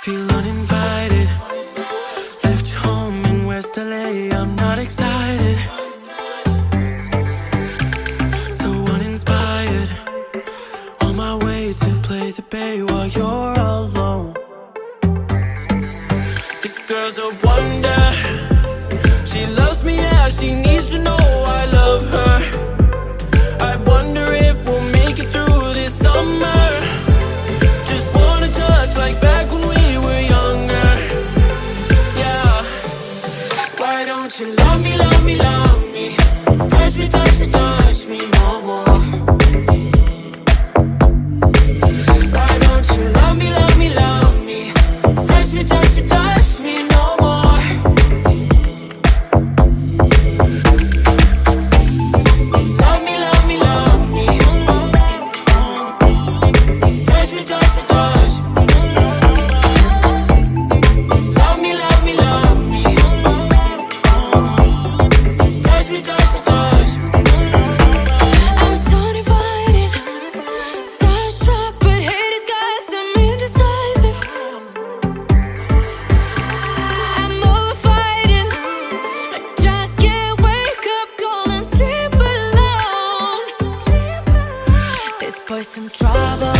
Feel uninvited. Left home in West LA, I'm not excited. So uninspired. On my way to play the bay while you're alone. This girl's a wonder. She loves me, yeah, she needs to know I love her. I wonder if we'll make it through this summer. Just wanna touch like back when we were younger. Yeah. Why don't you love me, love me, love me? Touch me, touch me, touch me no more. Why don't you love me, love me, love me? Touch me, touch me, touch me no more. Love me, love me, love me. Touch me, touch me, touch me. Love me, love me, love me. Touch me, touch me, touch me. I'm so divided, starstruck, but haters got some indecisive. I'm over fighting, I just can't wake up cold and sleep alone. This boy's some trouble.